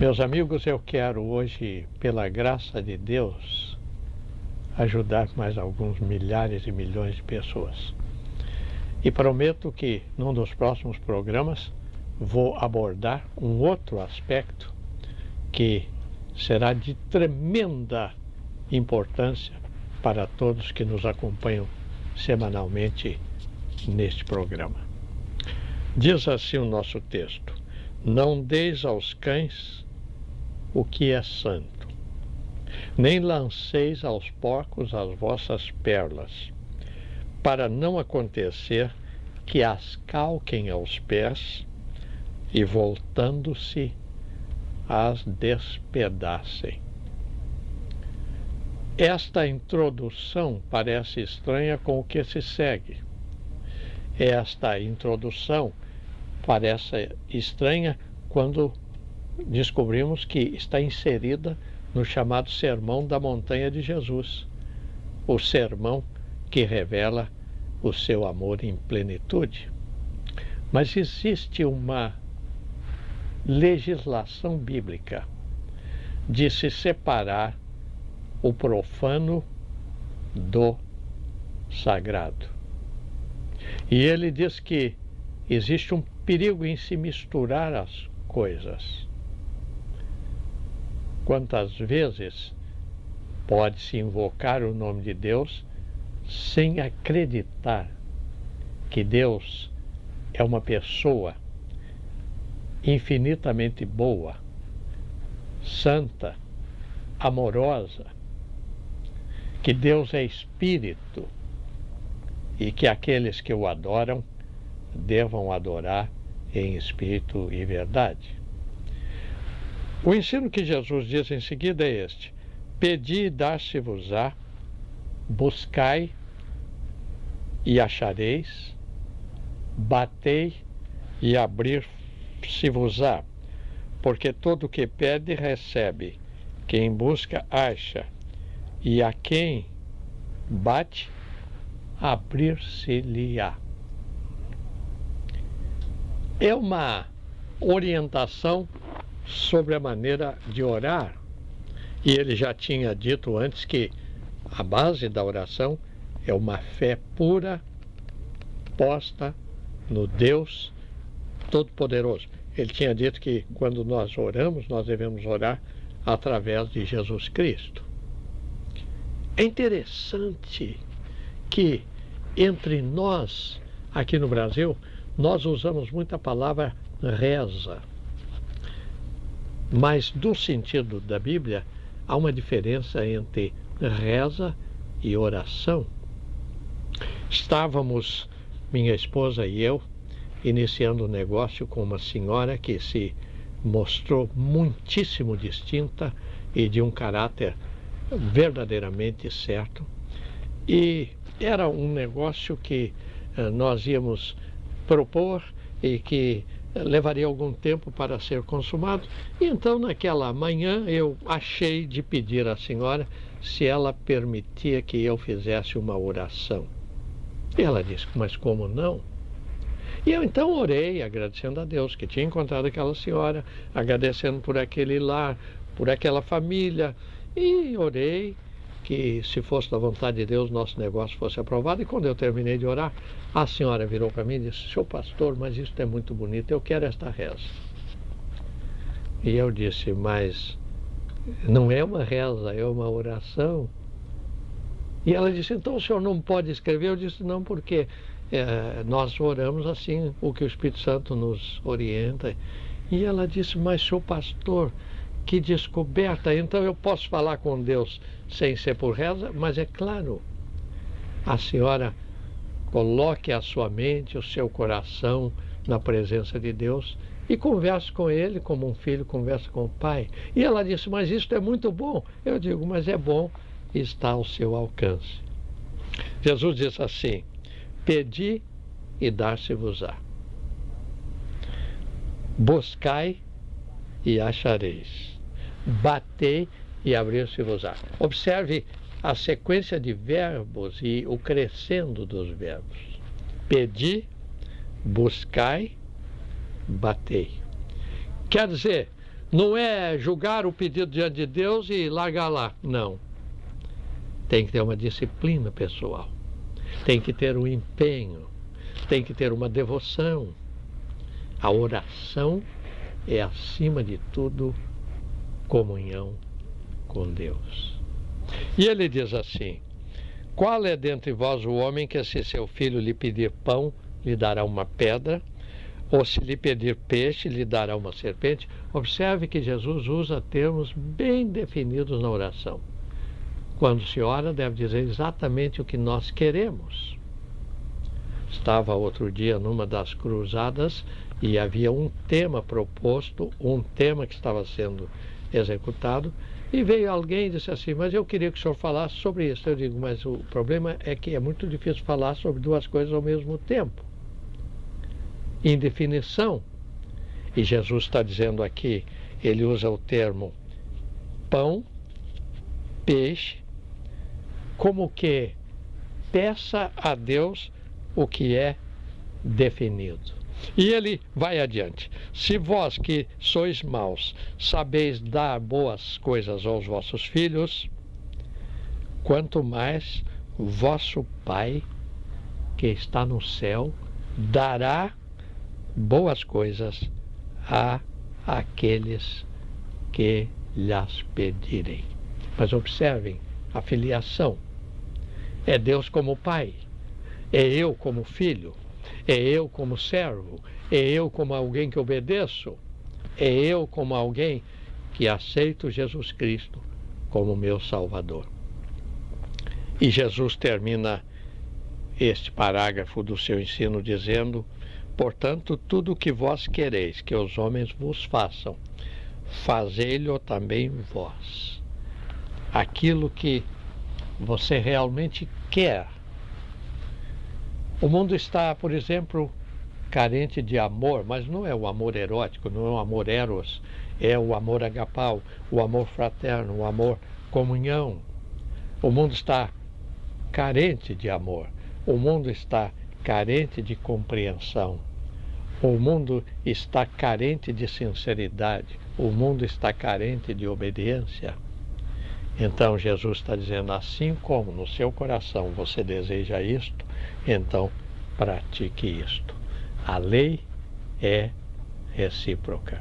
Meus amigos, eu quero hoje, pela graça de Deus, ajudar mais alguns milhares e milhões de pessoas. E prometo que, num dos próximos programas, vou abordar um outro aspecto que será de tremenda importância para todos que nos acompanham semanalmente neste programa. Diz assim o nosso texto: não deis aos cães o que é santo, nem lanceis aos porcos as vossas pérolas, para não acontecer que as calquem aos pés e, voltando-se, as despedacem. Esta introdução parece estranha com o que se segue. Esta introdução parece estranha quando descobrimos que está inserida no chamado Sermão da Montanha de Jesus, o sermão que revela o seu amor em plenitude. Mas existe uma legislação bíblica de se separar o profano do sagrado. E ele diz que existe um perigo em se misturar as coisas. Quantas vezes pode-se invocar o nome de Deus sem acreditar que Deus é uma pessoa infinitamente boa, santa, amorosa, que Deus é espírito e que aqueles que o adoram devam adorar em espírito e verdade. O ensino que Jesus diz em seguida é este: pedi e dar-se-vos-á, buscai e achareis, batei e abrir-se-vos-á, porque todo o que pede recebe, quem busca acha, e a quem bate abrir-se-lhe-á. É uma orientação sobre a maneira de orar, e ele já tinha dito antes que a base da oração é uma fé pura posta no Deus Todo-Poderoso. Ele tinha dito que quando nós oramos, nós devemos orar através de Jesus Cristo. É interessante que entre nós, aqui no Brasil, nós usamos muito a palavra reza. Mas, no sentido da Bíblia, há uma diferença entre reza e oração. Estávamos, minha esposa e eu, iniciando um negócio com uma senhora que se mostrou muitíssimo distinta e de um caráter verdadeiramente certo. E era um negócio que nós íamos propor e que levaria algum tempo para ser consumado. E então, naquela manhã, eu achei de pedir à senhora se ela permitia que eu fizesse uma oração. E ela disse: mas como não? E eu então orei, agradecendo a Deus que tinha encontrado aquela senhora, agradecendo por aquele lar, por aquela família, e orei que, se fosse da vontade de Deus, nosso negócio fosse aprovado. E quando eu terminei de orar, a senhora virou para mim e disse: seu pastor, mas isso é muito bonito, eu quero esta reza. E eu disse: mas não é uma reza, é uma oração. E ela disse: então o senhor não pode escrever? Eu disse: não, porque nós oramos assim, o que o Espírito Santo nos orienta. E ela disse: mas seu pastor, que descoberta! Então eu posso falar com Deus sem ser por reza? Mas é claro, a senhora coloque a sua mente, o seu coração na presença de Deus e converse com Ele como um filho conversa com o pai. E ela disse: mas isso é muito bom. Eu digo: mas é bom, está ao seu alcance. Jesus disse assim: pedi e dar-se-vos-á, buscai e achareis, batei e abrir-se-vos-á. Observe a sequência de verbos e o crescendo dos verbos. Pedi, buscai, batei. Quer dizer, Não é julgar o pedido diante de Deus e largar lá. Não. Tem que ter uma disciplina pessoal. Tem que ter um empenho. Tem que ter uma devoção. A oração é, acima de tudo, comunhão com Deus. E ele diz assim: qual é dentre vós o homem que, se seu filho lhe pedir pão, lhe dará uma pedra? Ou se lhe pedir peixe, lhe dará uma serpente? Observe que Jesus usa termos bem definidos na oração. Quando se ora, deve dizer exatamente o que nós queremos. Estava outro dia numa das cruzadas e havia um tema proposto, um tema que estava sendo executado, e veio alguém e disse assim: mas eu queria que o senhor falasse sobre isso. Eu digo: mas o problema é que é muito difícil falar sobre duas coisas ao mesmo tempo, em definição. E Jesus está dizendo aqui, ele usa o termo pão, peixe, como que peça a Deus o que é definido. E ele vai adiante: se vós que sois maus sabeis dar boas coisas aos vossos filhos, quanto mais vosso Pai que está no céu dará boas coisas a aqueles que lhas pedirem. Mas observem a filiação. É Deus como Pai, é eu como filho, é eu como servo, é eu como alguém que obedeço, é eu como alguém que aceito Jesus Cristo como meu Salvador. E Jesus termina este parágrafo do seu ensino dizendo: portanto, tudo o que vós quereis que os homens vos façam, fazei-lo também vós. Aquilo que você realmente quer. O mundo está, por exemplo, carente de amor, mas não é o amor erótico, não é o amor eros, é o amor agapau, o amor fraterno, o amor comunhão. O mundo está carente de amor, o mundo está carente de compreensão, o mundo está carente de sinceridade, o mundo está carente de obediência. Então Jesus está dizendo: assim como no seu coração você deseja isto, então pratique isto. A lei é recíproca.